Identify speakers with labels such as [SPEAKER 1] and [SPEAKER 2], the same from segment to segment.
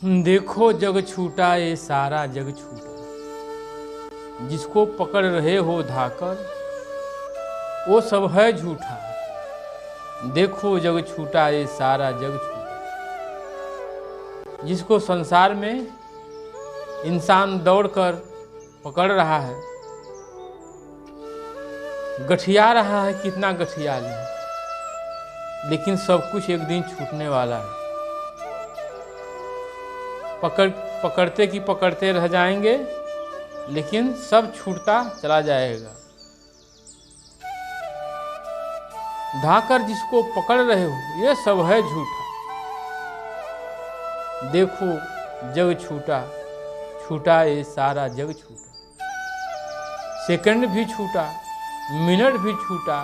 [SPEAKER 1] देखो जग छूटा ये सारा जग छूटा, जिसको पकड़ रहे हो धाकर वो सब है झूठा। देखो जग छूटा ये सारा जग छूटा, जिसको संसार में इंसान दौड़कर पकड़ रहा है, गठिया रहा है, कितना गठिया ले, लेकिन सब कुछ एक दिन छूटने वाला है। पकड़ते की पकड़ते रह जाएंगे, लेकिन सब छूटता चला जाएगा। धाकर जिसको पकड़ रहे हो ये सब है झूठा। देखो जग छूटा, छूटा ये सारा जग छूटा। सेकंड भी छूटा, मिनट भी छूटा,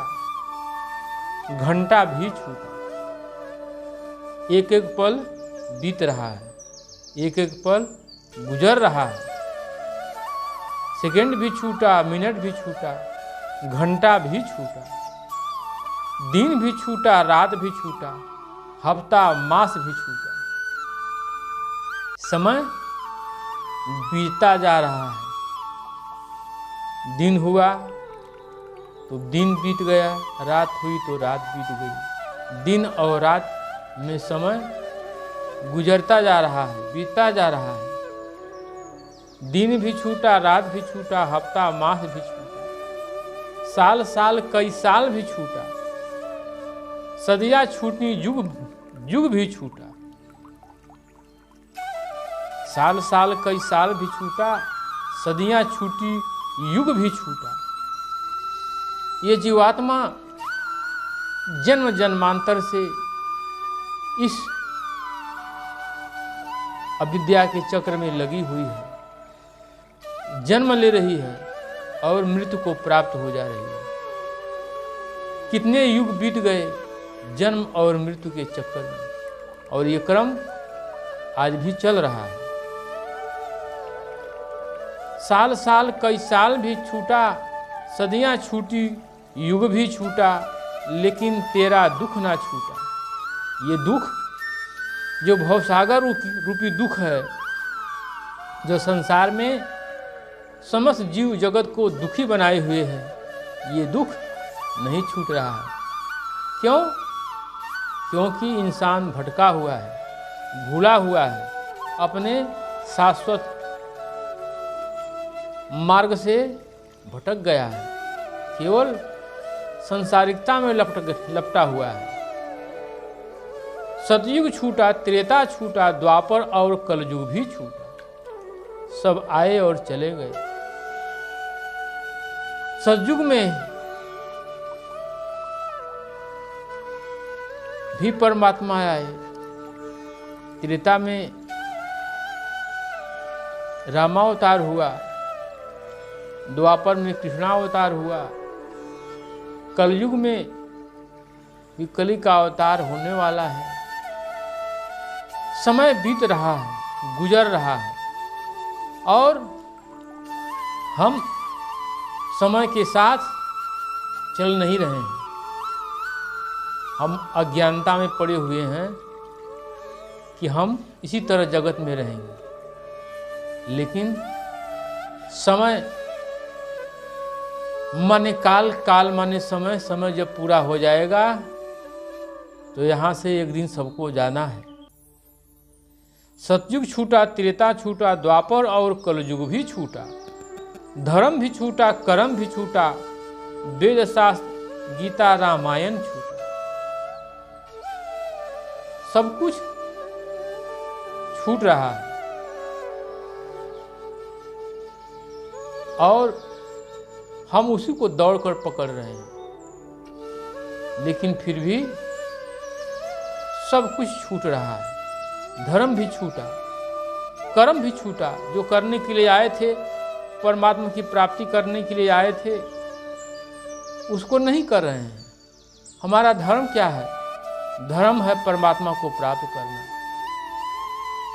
[SPEAKER 1] घंटा भी छूटा। एक एक पल बीत रहा है, एक एक पल गुजर रहा है। सेकंड भी छूटा, मिनट भी छूटा, घंटा भी छूटा, दिन भी छूटा, रात भी छूटा, हफ्ता मास भी छूटा। समय बीतता जा रहा है। दिन हुआ तो दिन बीत गया, रात हुई तो रात बीत गई। दिन और रात में समय गुजरता जा रहा है, बीतता जा रहा है। दिन भी छूटा, रात भी छूटा, हफ्ता मास भी छूटा, साल साल कई साल भी छूटा, सदियां छूटी, युग युग भी छूटा। साल साल कई साल भी छूटा, सदियां छूटी, युग भी छूटा। ये जीवात्मा जन्म जन्मांतर से इस अविद्या के चक्र में लगी हुई है, जन्म ले रही है और मृत्यु को प्राप्त हो जा रही है। कितने युग बीत गए जन्म और मृत्यु के चक्कर में, और ये क्रम आज भी चल रहा है। साल साल कई साल भी छूटा, सदियां छूटी, युग भी छूटा, लेकिन तेरा दुख ना छूटा। ये दुख जो भवसागर रूपी दुख है, जो संसार में समस्त जीव जगत को दुखी बनाए हुए है, ये दुख नहीं छूट रहा है। क्यों? क्योंकि इंसान भटका हुआ है, भूला हुआ है, अपने शाश्वत मार्ग से भटक गया है, केवल संसारिकता में लपटा हुआ है। सतयुग छूटा, त्रेता छूटा, द्वापर और कलयुग भी छूटा, सब आए और चले गए। सतयुग में भी परमात्मा आए, त्रेता में रामावतार हुआ, द्वापर में कृष्णावतार हुआ, कलयुग में भी कली का अवतार होने वाला है। समय बीत रहा है, गुजर रहा है, और हम समय के साथ चल नहीं रहे हैं। हम अज्ञानता में पड़े हुए हैं कि हम इसी तरह जगत में रहेंगे, लेकिन समय माने काल, काल माने समय, समय जब पूरा हो जाएगा तो यहाँ से एक दिन सबको जाना है। सतयुग छूटा, त्रेता छूटा, द्वापर और कलयुग भी छूटा, धर्म भी छूटा, कर्म भी छूटा, वेद शास्त्र गीता रामायण छूटा। सब कुछ छूट रहा है, और हम उसी को दौड़कर पकड़ रहे हैं, लेकिन फिर भी सब कुछ छूट रहा है। धर्म भी छूटा, कर्म भी छूटा, जो करने के लिए आए थे, परमात्मा की प्राप्ति करने के लिए आए थे, उसको नहीं कर रहे हैं। हमारा धर्म क्या है? धर्म है परमात्मा को प्राप्त करना,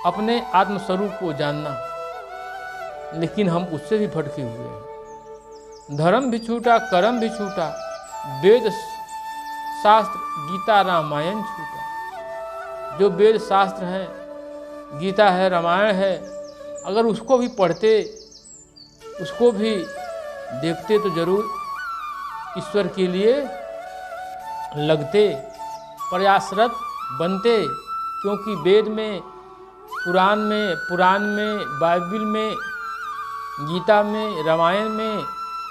[SPEAKER 1] अपने आत्मस्वरूप को जानना, लेकिन हम उससे भी भटके हुए हैं। धर्म भी छूटा, कर्म भी छूटा, वेद शास्त्र गीता रामायण छूटा। जो वेद शास्त्र हैं गीता है, रामायण है, अगर उसको भी पढ़ते, उसको भी देखते तो जरूर ईश्वर के लिए लगते, प्रयासरत बनते। क्योंकि वेद में, पुराण में, बाइबिल में, गीता में, रामायण में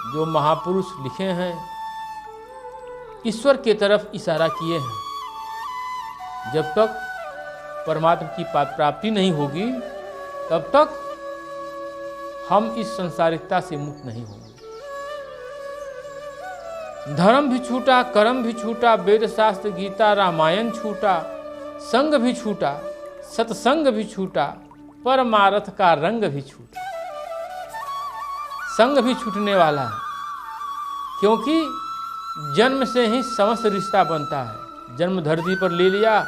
[SPEAKER 1] जो महापुरुष लिखे हैं, ईश्वर के तरफ इशारा किए हैं। जब तक परमात्मा की प्राप्ति नहीं होगी, तब तक हम इस संसारिकता से मुक्त नहीं होंगे। धर्म भी छूटा, कर्म भी छूटा, वेद शास्त्र गीता रामायण छूटा, संग भी छूटा, सत्संग भी छूटा, परमार्थ का रंग भी छूटा। संग भी छूटने वाला है, क्योंकि जन्म से ही समस्त रिश्ता बनता है। जन्म धरती पर ले लिया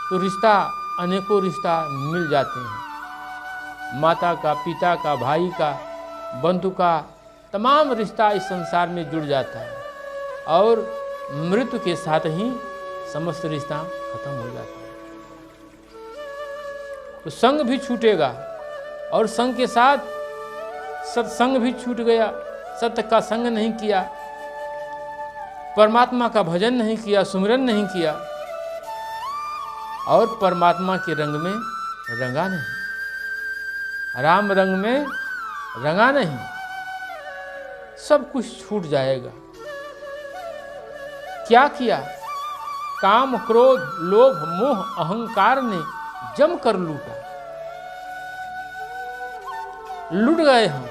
[SPEAKER 1] तो रिश्ता, अनेकों रिश्ता मिल जाते हैं। माता का, पिता का, भाई का, बंधु का, तमाम रिश्ता इस संसार में जुड़ जाता है और मृत्यु के साथ ही समस्त रिश्ता खत्म हो जाता है। तो संग भी छूटेगा और संग के साथ सत्संग भी छूट गया। सत्य का संग नहीं किया, परमात्मा का भजन नहीं किया, सुमिरन नहीं किया और परमात्मा के रंग में रंगा नहीं, राम रंग में रंगा नहीं, सब कुछ छूट जाएगा। क्या किया? काम, क्रोध, लोभ, मोह, अहंकार ने जम कर लूटा। लूट गए हम।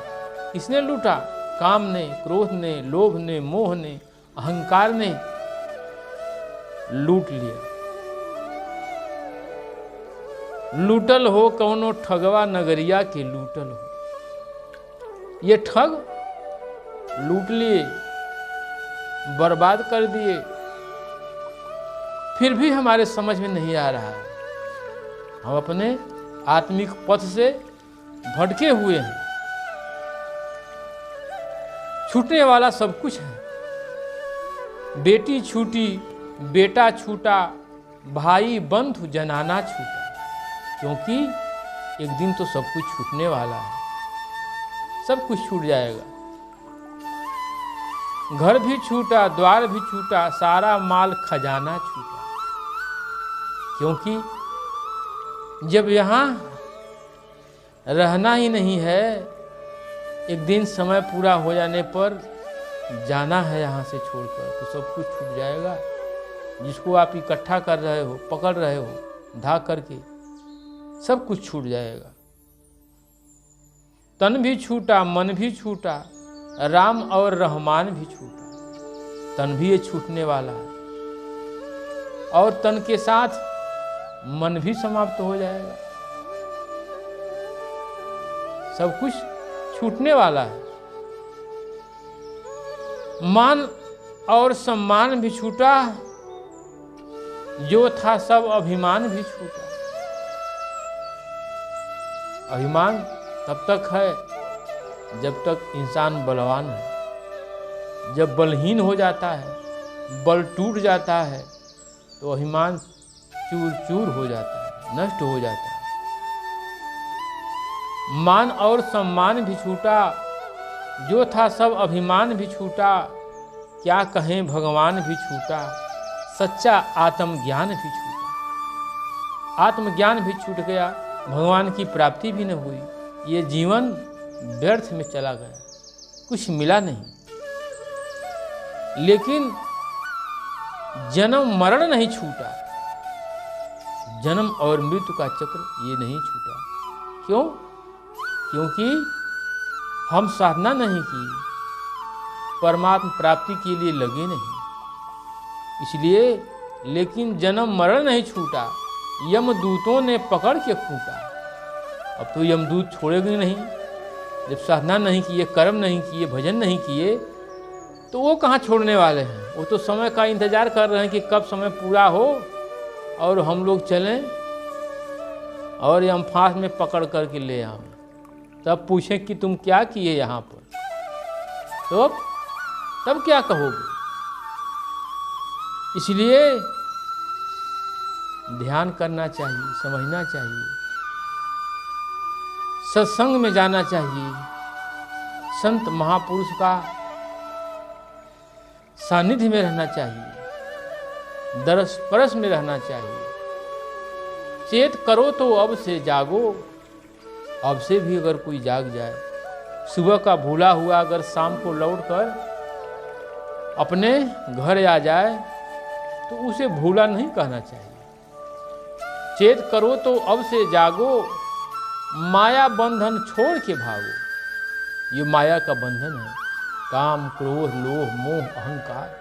[SPEAKER 1] किसने लूटा? काम ने, क्रोध ने, लोभ ने, मोह ने, अहंकार ने लूट लिया। लूटल हो कौनो ठगवा नगरिया के लूटल हो। ये ठग लूट लिए, बर्बाद कर दिए, फिर भी हमारे समझ में नहीं आ रहा है। हम अपने आत्मिक पथ से भटके हुए हैं। छूटने वाला सब कुछ है। बेटी छूटी, बेटा छूटा, भाई बंधु जनाना छूटा, क्योंकि एक दिन तो सब कुछ छूटने वाला है। सब कुछ छूट जाएगा। घर भी छूटा, द्वार भी छूटा, सारा माल खजाना छूटा, क्योंकि जब यहाँ रहना ही नहीं है, एक दिन समय पूरा हो जाने पर जाना है यहाँ से छोड़कर, तो सब कुछ छूट जाएगा। जिसको आप इकट्ठा कर रहे हो, पकड़ रहे हो धा करके, सब कुछ छूट जाएगा। तन भी छूटा, मन भी छूटा, राम और रहमान भी छूटा। तन भी ये छूटने वाला है और तन के साथ मन भी समाप्त हो जाएगा। सब कुछ छूटने वाला है। मान और सम्मान भी छूटा, जो था सब अभिमान भी छूटा। अभिमान तब तक है जब तक इंसान बलवान है। जब बलहीन हो जाता है, बल टूट जाता है, तो अभिमान चूर चूर हो जाता है, नष्ट हो जाता है। मान और सम्मान भी छूटा, जो था सब अभिमान भी छूटा। क्या कहें भगवान भी छूटा, सच्चा आत्मज्ञान भी छूटा। आत्मज्ञान भी छूट गया, भगवान की प्राप्ति भी न हुई। ये जीवन व्यर्थ में चला गया, कुछ मिला नहीं। लेकिन जन्म मरण नहीं छूटा, जन्म और मृत्यु का चक्र ये नहीं छूटा। क्यों? क्योंकि हम साधना नहीं की, परमात्मा प्राप्ति के लिए लगे नहीं, इसलिए। लेकिन जन्म मरण नहीं छूटा, यमदूतों ने पकड़ के खूंटा। अब तो यमदूत छोड़ेंगे नहीं। जब साधना नहीं किए, कर्म नहीं किए, भजन नहीं किए, तो वो कहाँ छोड़ने वाले हैं। वो तो समय का इंतजार कर रहे हैं कि कब समय पूरा हो और हम लोग चलें और यम फांस में पकड़ करके ले आएं। तब पूछें कि तुम क्या किए यहाँ पर, तो तब क्या कहोगे। इसलिए ध्यान करना चाहिए, समझना चाहिए सत्संग में जाना चाहिए, संत महापुरुष का सानिध्य में रहना चाहिए, दरस परस में रहना चाहिए। चेत करो तो अब से जागो, अब से भी अगर कोई जाग जाए, सुबह का भूला हुआ अगर शाम को लौटकर अपने घर आ जाए तो उसे भूला नहीं कहना चाहिए। चेत करो तो अब से जागो, माया बंधन छोड़ के भागो। ये माया का बंधन है, काम क्रोध लोभ मोह अहंकार।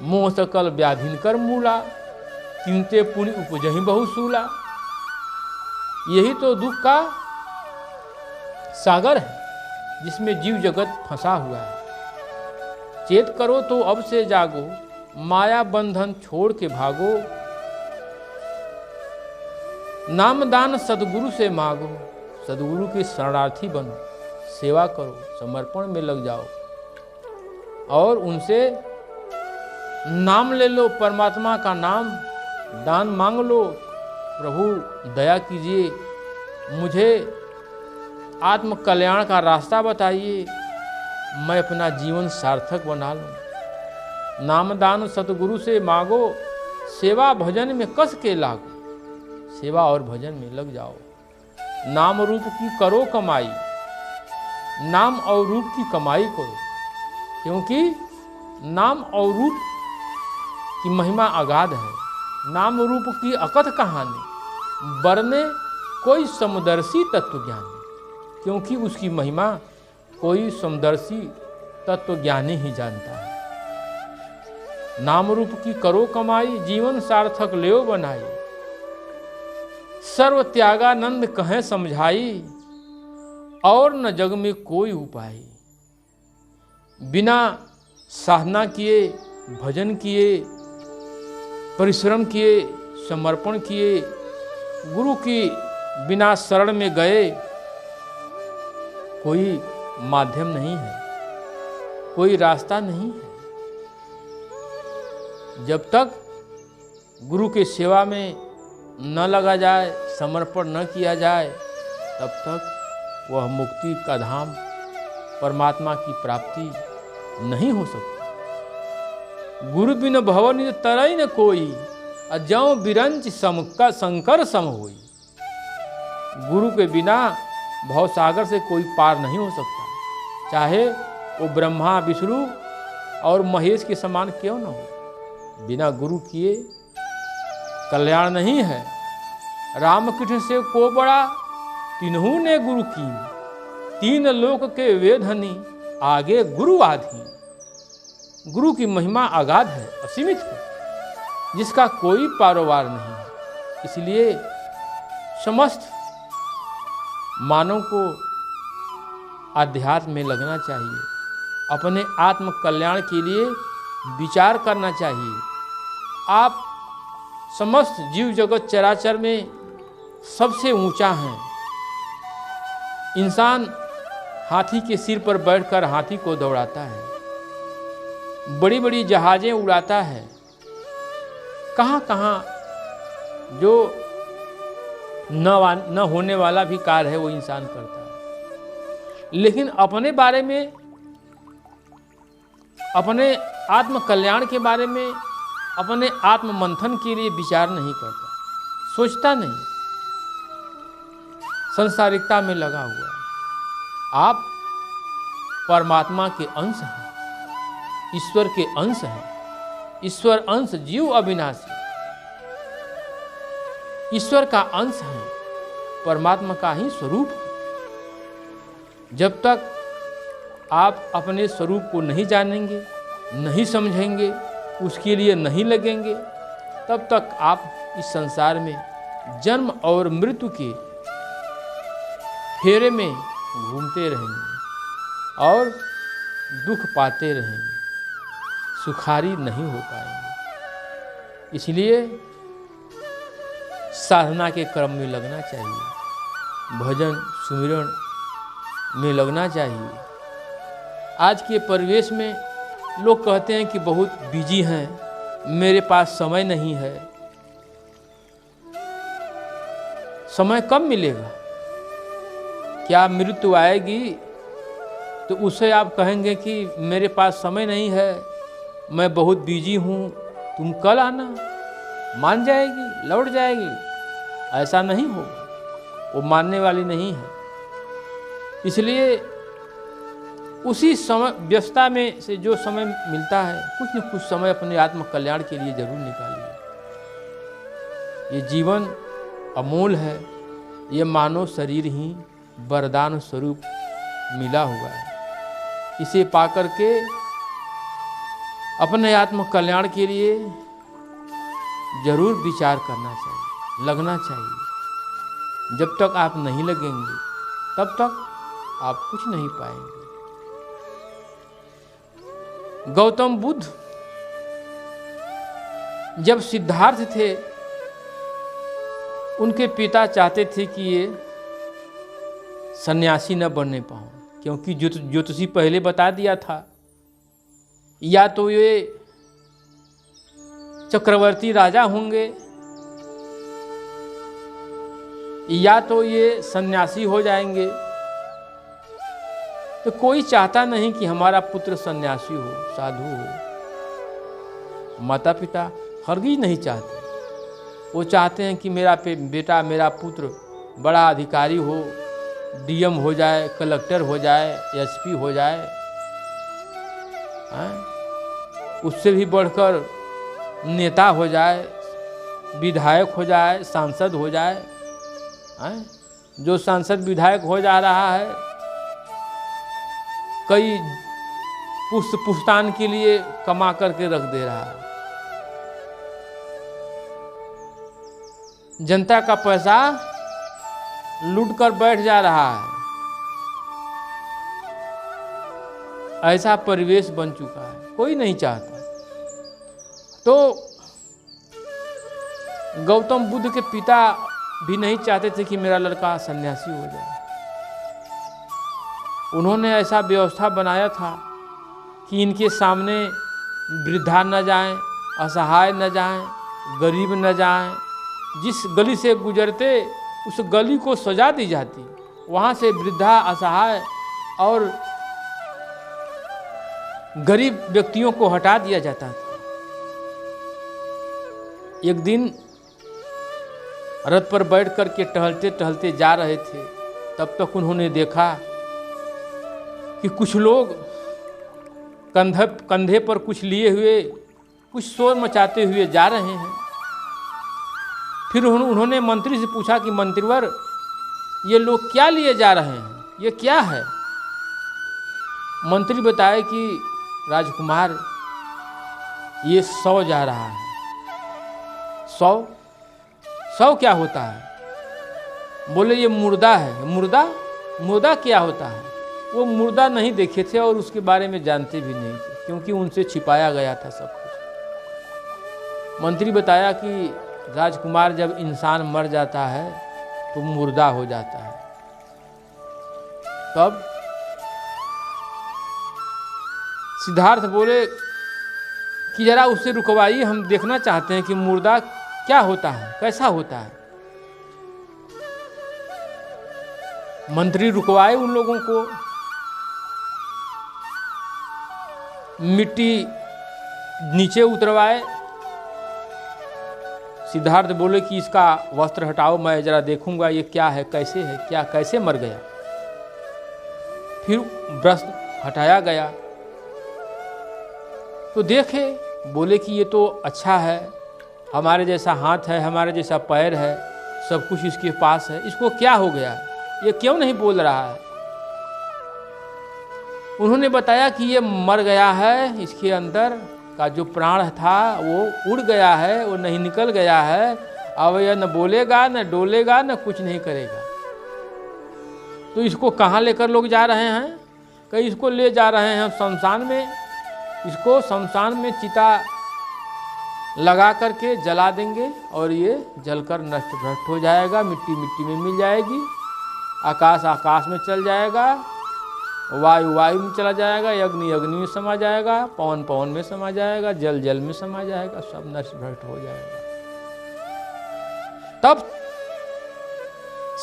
[SPEAKER 1] मोह सकल व्याधिन कर मूला, किंते पुण्य उपजहि बहु सूला। यही तो दुख का सागर है जिसमें जीव जगत फंसा हुआ है। चेत करो तो अब से जागो, माया बंधन छोड़ के भागो। नामदान सदगुरु से मांगो, सदगुरु के शरणार्थी बनो, सेवा करो, समर्पण में लग जाओ और उनसे नाम ले लो, परमात्मा का नाम। दान मांग लो, प्रभु दया कीजिए, मुझे आत्म कल्याण का रास्ता बताइए, मैं अपना जीवन सार्थक बना लूं। नामदान सतगुरु से मांगो, सेवा भजन में कस के लागो। सेवा और भजन में लग जाओ। नाम रूप की करो कमाई, नाम और रूप की कमाई करो, क्योंकि नाम और रूप की महिमा अगाध है। नाम रूप की अकथ कहानी, बरने कोई समदर्शी तत्व ज्ञानी, क्योंकि उसकी महिमा कोई समदर्शी तत्व ज्ञानी ही जानता है। नाम रूप की करो कमाई, जीवन सार्थक लेओ बनाई। सर्व त्यागानंद कहें समझाई, और न जग में कोई उपाय। बिना साधना किए, भजन किए, परिश्रम किए, समर्पण किए, गुरु की बिना शरण में गए, कोई माध्यम नहीं है, कोई रास्ता नहीं है। जब तक गुरु के सेवा में न लगा जाए, समर्पण न किया जाए, तब तक वह मुक्ति का धाम, परमात्मा की प्राप्ति नहीं हो सकती। गुरु बिन भवन तरई न कोई, अजौ बिरंच सम का शंकर सम होई। गुरु के बिना भवसागर से कोई पार नहीं हो सकता, चाहे वो ब्रह्मा विष्णु और महेश के समान क्यों न हो। बिना गुरु किए कल्याण नहीं है। रामकृष्ण से को बड़ा, तिन्हू ने गुरु की। तीन लोक के वेधनी, आगे गुरु आधी। गुरु की महिमा अगाध है, असीमित है, जिसका कोई पारोवार नहीं है। इसलिए समस्त मानव को अध्यात्म में लगना चाहिए, अपने आत्म कल्याण के लिए विचार करना चाहिए। आप समस्त जीव जगत चराचर में सबसे ऊंचा हैं। इंसान हाथी के सिर पर बैठकर हाथी को दौड़ाता है, बड़ी बड़ी जहाजें उड़ाता है, कहाँ कहाँ जो न होने वाला भी कार्य है वो इंसान करता है। लेकिन अपने बारे में, अपने आत्म कल्याण के बारे में, अपने आत्म मंथन के लिए विचार नहीं करता, सोचता नहीं, संसारिकता में लगा हुआ है। आप परमात्मा के अंश हैं, ईश्वर के अंश हैं। ईश्वर अंश जीव अविनाशी, ईश्वर का अंश है, परमात्मा का ही स्वरूप है। जब तक आप अपने स्वरूप को नहीं जानेंगे, नहीं समझेंगे, उसके लिए नहीं लगेंगे, तब तक आप इस संसार में जन्म और मृत्यु के फेरे में घूमते रहेंगे और दुख पाते रहेंगे, सुखारी नहीं हो पाएंगे। इसलिए साधना के क्रम में लगना चाहिए, भजन सुमिरन में लगना चाहिए। आज के परिवेश में लोग कहते हैं कि बहुत बिजी हैं, मेरे पास समय नहीं है। समय कब मिलेगा? क्या मृत्यु आएगी तो उसे आप कहेंगे कि मेरे पास समय नहीं है, मैं बहुत बिजी हूँ, तुम कल आना, मान जाएगी, लौट जाएगी? ऐसा नहीं होगा, वो मानने वाली नहीं है। इसलिए उसी समय व्यस्तता में से जो समय मिलता है, कुछ न कुछ समय अपने आत्म कल्याण के लिए जरूर निकालिए। ये जीवन अमूल है, ये मानव शरीर ही वरदान स्वरूप मिला हुआ है। इसे पाकर के अपने आत्म कल्याण के लिए जरूर विचार करना चाहिए, लगना चाहिए। जब तक आप नहीं लगेंगे तब तक आप कुछ नहीं पाएंगे। गौतम बुद्ध जब सिद्धार्थ थे, उनके पिता चाहते थे कि ये सन्यासी न बनने पाऊं, क्योंकि ज्योतिषी पहले बता दिया था, या तो ये चक्रवर्ती राजा होंगे या तो ये सन्यासी हो जाएंगे। तो कोई चाहता नहीं कि हमारा पुत्र सन्यासी हो, साधु हो। माता पिता हरगिज नहीं चाहते। वो चाहते हैं कि मेरा बेटा, मेरा पुत्र बड़ा अधिकारी हो, डीएम हो जाए, कलेक्टर हो जाए, एसपी हो जाए, उससे भी बढ़कर नेता हो जाए, विधायक हो जाए, सांसद हो जाए। जो सांसद विधायक हो जा रहा है, कई पुश्तान के लिए कमा करके रख दे रहा है। जनता का पैसा लूट कर बैठ जा रहा है। ऐसा परिवेश बन चुका है, कोई नहीं चाहता। तो गौतम बुद्ध के पिता भी नहीं चाहते थे कि मेरा लड़का सन्यासी हो जाए। उन्होंने ऐसा व्यवस्था बनाया था कि इनके सामने वृद्धा न जाएं, असहाय न जाएं, गरीब न जाएं। जिस गली से गुजरते उस गली को सजा दी जाती, वहाँ से वृद्धा, असहाय और गरीब व्यक्तियों को हटा दिया जाता था। एक दिन रथ पर बैठ कर के टहलते टहलते जा रहे थे, तब तक उन्होंने देखा कि कुछ लोग कंधे पर कुछ लिए हुए, कुछ शोर मचाते हुए जा रहे हैं। फिर उन्होंने मंत्री से पूछा कि मंत्रीवर, ये लोग क्या लिए जा रहे हैं, ये क्या है? मंत्री बताए कि राजकुमार, ये शव जा रहा है। शव? शव क्या होता है? बोले ये मुर्दा है। मुर्दा? मुर्दा क्या होता है? वो मुर्दा नहीं देखे थे और उसके बारे में जानते भी नहीं थे, क्योंकि उनसे छिपाया गया था सब कुछ। मंत्री बताया कि राजकुमार, जब इंसान मर जाता है तो मुर्दा हो जाता है। तब सिद्धार्थ बोले कि जरा उससे रुकवाइए, हम देखना चाहते हैं कि मुर्दा क्या होता है, कैसा होता है। मंत्री रुकवाए उन लोगों को, मिट्टी नीचे उतरवाए। सिद्धार्थ बोले कि इसका वस्त्र हटाओ, मैं जरा देखूंगा ये क्या है, कैसे है, क्या कैसे मर गया। फिर वस्त्र हटाया गया तो देखे, बोले कि ये तो अच्छा है, हमारे जैसा हाथ है, हमारे जैसा पैर है, सब कुछ इसके पास है, इसको क्या हो गया, ये क्यों नहीं बोल रहा है। उन्होंने बताया कि ये मर गया है, इसके अंदर का जो प्राण था वो उड़ गया है, वो नहीं निकल गया है। अब यह न बोलेगा, न डोलेगा, न कुछ नहीं करेगा। तो इसको कहाँ लेकर लोग जा रहे हैं? कहीं इसको ले जा रहे हैं शमशान में। इसको शमशान में चिता लगा करके जला देंगे और ये जलकर नष्ट भ्रष्ट हो जाएगा, मिट्टी मिट्टी में मिल जाएगी, आकाश आकाश में चल जाएगा, वायु वायु में चला जाएगा, अग्नि अग्नि में समा जाएगा, पवन पवन में समा जाएगा, जल जल में समा जाएगा, सब नष्ट भ्रष्ट हो जाएगा। तब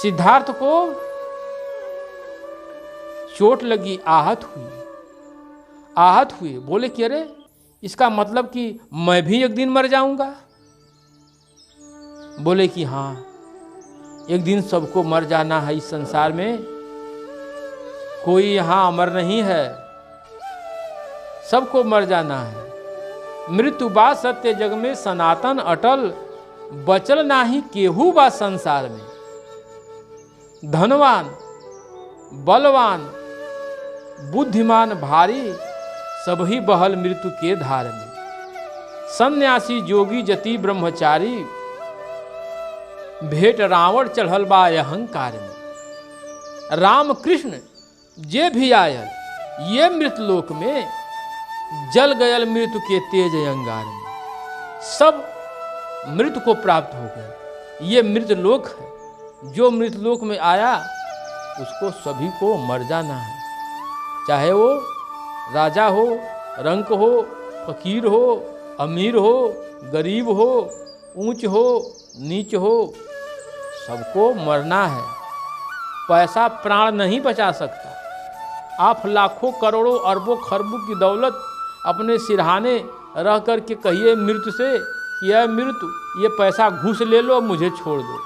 [SPEAKER 1] सिद्धार्थ को चोट लगी, आहत हुए। बोले कि अरे इसका मतलब कि मैं भी एक दिन मर जाऊंगा। बोले कि हाँ, एक दिन सबको मर जाना है इस संसार में, कोई यहाँ अमर नहीं है, सबको मर जाना है। मृत्यु बा सत्य जग में सनातन अटल, बचल नाही केहू बा संसार में। धनवान बलवान बुद्धिमान भारी, सभी बहल मृत्यु के धार में। सन्यासी जोगी जति ब्रह्मचारी, भेंट रावण चढ़ल बा अहंकार में। राम कृष्ण जे भी आयल, ये मृतलोक में, जल गयल मृत्यु के तेज अंगार में। सब मृत्यु को प्राप्त हो गए। ये मृतलोक है, जो मृतलोक में आया उसको सभी को मर जाना है, चाहे वो राजा हो, रंक हो, फकीर हो, अमीर हो, गरीब हो, ऊंच हो, नीच हो, सबको मरना है। पैसा प्राण नहीं बचा सकता। आप लाखों करोड़ों अरबों खरबों की दौलत अपने सिरहाने रह कर के कहिए मृत्यु से कि यह मृत्यु, ये पैसा घूस ले लो, मुझे छोड़ दो,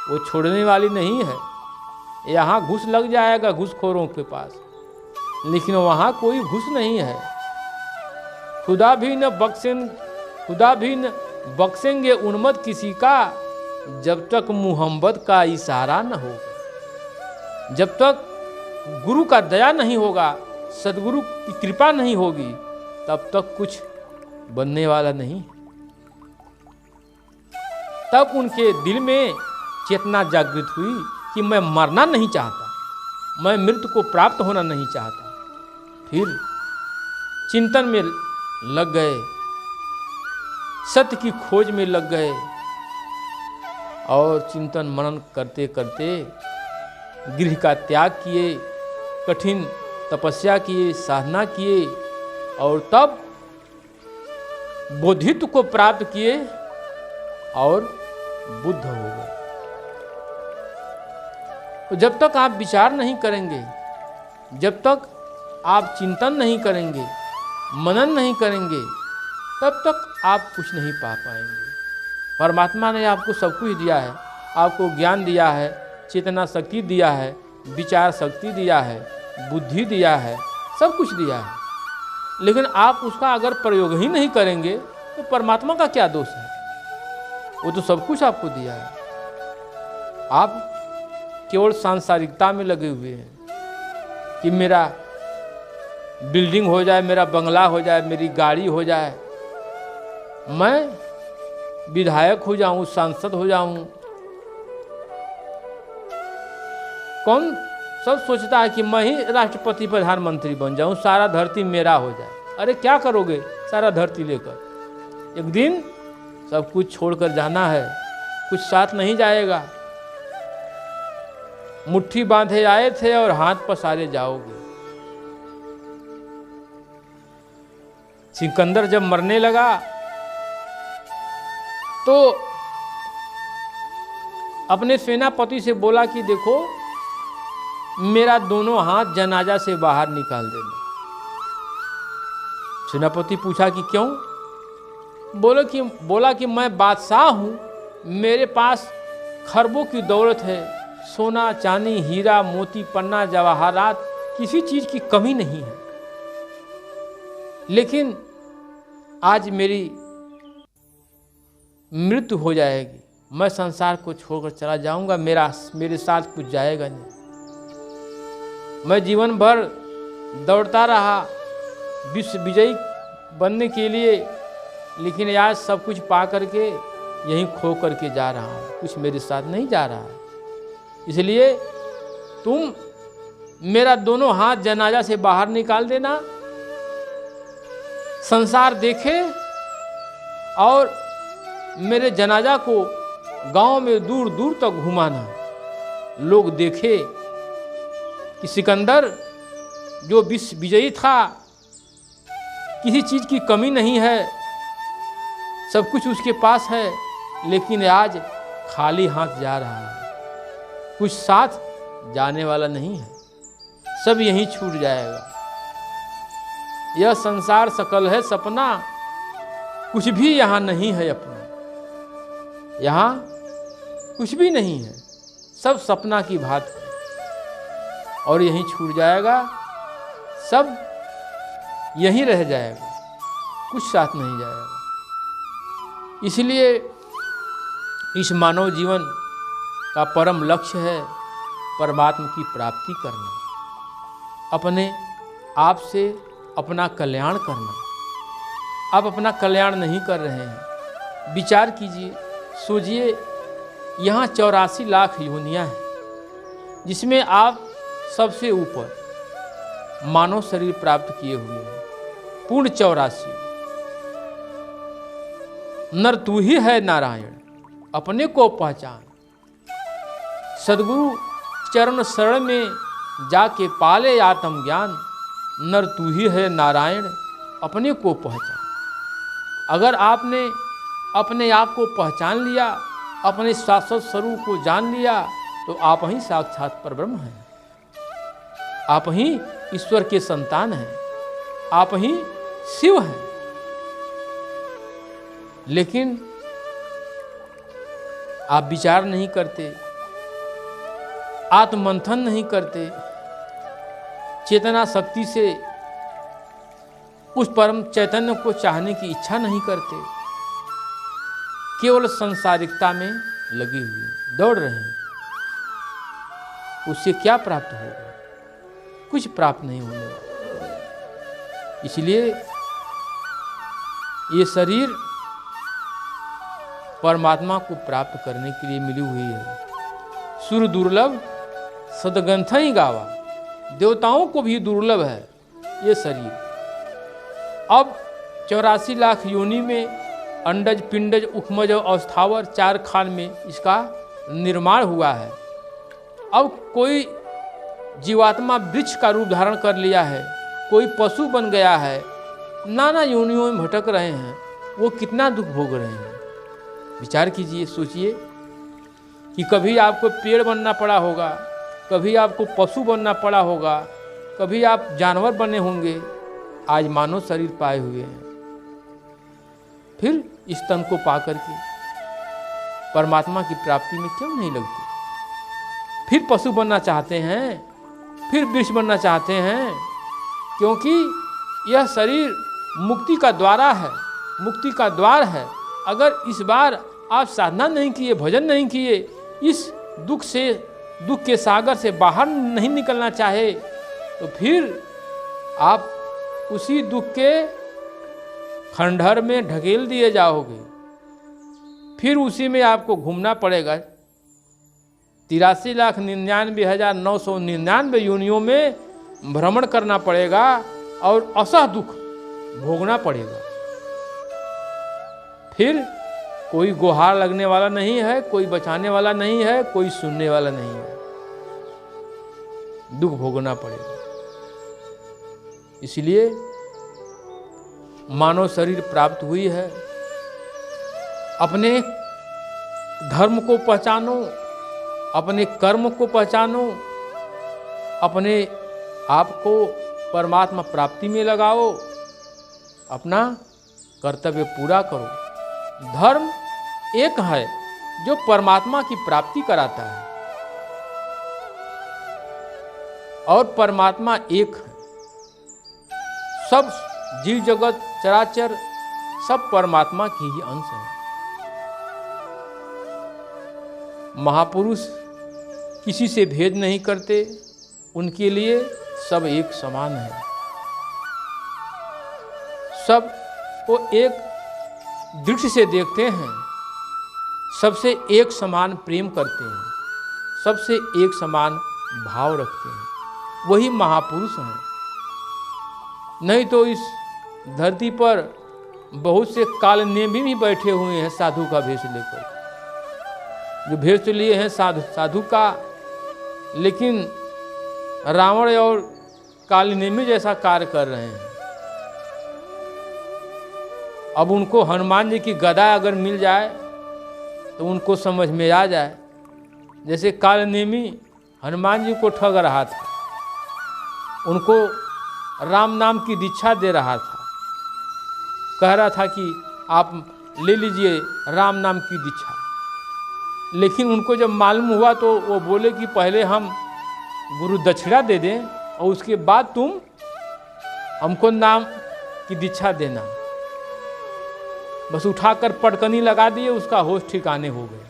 [SPEAKER 1] वो छोड़ने वाली नहीं है। यहाँ घूस लग जाएगा घूसखोरों के पास, लेकिन वहाँ कोई घूस नहीं है। खुदा भी न बख्शेंगे उन्मत्त किसी का, जब तक मुहम्मद का इशारा न होगा। जब तक गुरु का दया नहीं होगा, सदगुरु की कृपा नहीं होगी, तब तक कुछ बनने वाला नहीं। तब उनके दिल में चेतना जागृत हुई कि मैं मरना नहीं चाहता, मैं मृत्यु को प्राप्त होना नहीं चाहता। फिर चिंतन में लग गए, सत्य की खोज में लग गए, और चिंतन मनन करते करते गृह का त्याग किए, कठिन तपस्या किए, साधना किए, और तब बोधित्व को प्राप्त किए और बुद्ध हो गए। तो जब तक आप विचार नहीं करेंगे, जब तक आप चिंतन नहीं करेंगे, मनन नहीं करेंगे, तब तक आप कुछ नहीं पा पाएंगे। परमात्मा ने आपको सब कुछ दिया है, आपको ज्ञान दिया है, चेतना शक्ति दिया है, विचार शक्ति दिया है, बुद्धि दिया है, सब कुछ दिया है, लेकिन आप उसका अगर प्रयोग ही नहीं करेंगे तो परमात्मा का क्या दोष है? वो तो सब कुछ आपको दिया है। आप केवल सांसारिकता में लगे हुए हैं कि मेरा बिल्डिंग हो जाए, मेरा बंगला हो जाए, मेरी गाड़ी हो जाए, मैं विधायक हो जाऊं, सांसद हो जाऊं। कौन सब सोचता है कि मैं ही राष्ट्रपति प्रधानमंत्री बन जाऊं, सारा धरती मेरा हो जाए। अरे क्या करोगे सारा धरती लेकर? एक दिन सब कुछ छोड़कर जाना है, कुछ साथ नहीं जाएगा। मुट्ठी बांधे आए थे और हाथ पसारे जाओगे। सिकंदर जब मरने लगा तो अपने सेनापति से बोला कि देखो, मेरा दोनों हाथ जनाजा से बाहर निकाल देना। सेनापति पूछा कि क्यों? बोला कि मैं बादशाह हूं, मेरे पास खरबों की दौलत है, सोना चांदी हीरा मोती पन्ना जवाहरात, किसी चीज की कमी नहीं है, लेकिन आज मेरी मृत्यु हो जाएगी, मैं संसार को छोड़कर चला जाऊंगा, मेरे साथ कुछ जाएगा नहीं। मैं जीवन भर दौड़ता रहा विश्व विजयी बनने के लिए, लेकिन आज सब कुछ पा करके यहीं खो करके जा रहा हूँ, कुछ मेरे साथ नहीं जा रहा है। इसलिए तुम मेरा दोनों हाथ जनाजा से बाहर निकाल देना, संसार देखे और मेरे जनाजा को गांव में दूर दूर तक घुमाना, लोग देखे कि सिकंदर जो विश्व विजयी था, किसी चीज की कमी नहीं है, सब कुछ उसके पास है, लेकिन आज खाली हाथ जा रहा है, कुछ साथ जाने वाला नहीं है। सब यहीं छूट जाएगा। यह संसार सकल है सपना, कुछ भी यहाँ नहीं है अपना। यहाँ कुछ भी नहीं है, सब सपना की बात है और यहीं छूट जाएगा, सब यहीं रह जाएगा, कुछ साथ नहीं जाएगा। इसलिए इस मानव जीवन का परम लक्ष्य है परमात्मा की प्राप्ति करना, अपने आप से अपना कल्याण करना। आप अपना कल्याण नहीं कर रहे हैं। विचार कीजिए, सोचिए, यहाँ 84 लाख योनियाँ हैं, जिसमें आप सबसे ऊपर मानव शरीर प्राप्त किए हुए हैं, पूर्ण 84। नर तू ही है नारायण, अपने को पहचान। सद्गुरु चरण शरण में जाके पाले आत्मज्ञान। नर तू ही है नारायण, अपने को पहचान। अगर आपने अपने आप को पहचान लिया, अपने शाश्वत स्वरूप को जान लिया, तो आप ही साक्षात परब्रह्म हैं, आप ही ईश्वर के संतान हैं, आप ही शिव हैं। लेकिन आप विचार नहीं करते, आत्ममंथन नहीं करते, चेतना शक्ति से उस परम चैतन्य को चाहने की इच्छा नहीं करते, केवल संसारिकता में लगे हुए दौड़ रहे हैं। उससे क्या प्राप्त होगा? कुछ प्राप्त नहीं होने वाला। इसलिए ये शरीर परमात्मा को प्राप्त करने के लिए मिली हुई है। सुर दुर्लभ सदग्रंथ ही गावा, देवताओं को भी दुर्लभ है ये शरीर। अब 84 लाख योनि में अंडज, पिंडज, उखमज और अस्थावर 4 खान में इसका निर्माण हुआ है। अब कोई जीवात्मा वृक्ष का रूप धारण कर लिया है, कोई पशु बन गया है, नाना योनियों में भटक रहे हैं, वो कितना दुख भोग रहे हैं। विचार कीजिए, सोचिए कि कभी आपको पेड़ बनना पड़ा होगा, कभी आपको पशु बनना पड़ा होगा, कभी आप जानवर बने होंगे, आज मानव शरीर पाए हुए हैं। फिर इस तन को पा करके परमात्मा की प्राप्ति में क्यों नहीं लगते? फिर पशु बनना चाहते हैं, फिर वृक्ष बनना चाहते हैं, क्योंकि यह शरीर मुक्ति का द्वारा है, मुक्ति का द्वार है। अगर इस बार आप साधना नहीं किए, भजन नहीं किए, इस दुख के सागर से बाहर नहीं निकलना चाहे, तो फिर आप उसी दुख के खंडहर में ढकेल दिए जाओगे। फिर उसी में आपको घूमना पड़ेगा। 83,99,999 योनियों में भ्रमण करना पड़ेगा और असह दुख भोगना पड़ेगा। फिर कोई गुहार लगने वाला नहीं है, कोई बचाने वाला नहीं है, कोई सुनने वाला नहीं है, दुख भोगना पड़ेगा। इसलिए मानव शरीर प्राप्त हुई है। अपने धर्म को पहचानो, अपने कर्म को पहचानो, अपने आप को परमात्मा प्राप्ति में लगाओ, अपना कर्तव्य पूरा करो। धर्म एक है जो परमात्मा की प्राप्ति कराता है और परमात्मा एक है। सब जीव जगत चराचर सब परमात्मा की ही अंश है। महापुरुष किसी से भेद नहीं करते, उनके लिए सब एक समान है। सब को एक दृष्टि से देखते हैं, सबसे एक समान प्रेम करते हैं, सबसे एक समान भाव रखते हैं, वही महापुरुष हैं। नहीं तो इस धरती पर बहुत से कालनेमी भी बैठे हुए हैं साधु का भेष लेकर, जो भेष तो लिए हैं साधु का, लेकिन रावण और कालनेमी जैसा कार्य कर रहे हैं। अब उनको हनुमान जी की गदा अगर मिल जाए तो उनको समझ में आ जाए, जैसे कालनेमी हनुमान जी को ठग रहा था, उनको राम नाम की दीक्षा दे रहा था, कह रहा था कि आप ले लीजिए राम नाम की दीक्षा। लेकिन उनको जब मालूम हुआ तो वो बोले कि पहले हम गुरु दक्षिणा दे दें और उसके बाद तुम हमको नाम की दीक्षा देना। बस उठाकर पटकनी लगा दिए, उसका होश ठिकाने हो गए।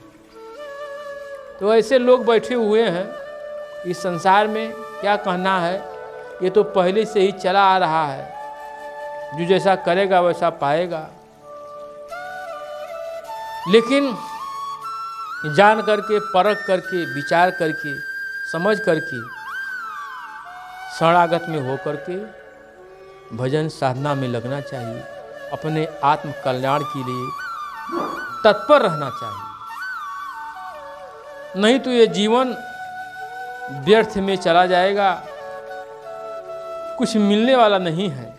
[SPEAKER 1] तो ऐसे लोग बैठे हुए हैं इस संसार में, क्या कहना है, ये तो पहले से ही चला आ रहा है, जो जैसा करेगा वैसा पाएगा। लेकिन जान करके, परख करके, विचार करके, समझ करके, शरणागत में हो करके भजन साधना में लगना चाहिए। अपने आत्म कल्याण के लिए तत्पर रहना चाहिए, नहीं तो ये जीवन व्यर्थ में चला जाएगा, कुछ मिलने वाला नहीं है।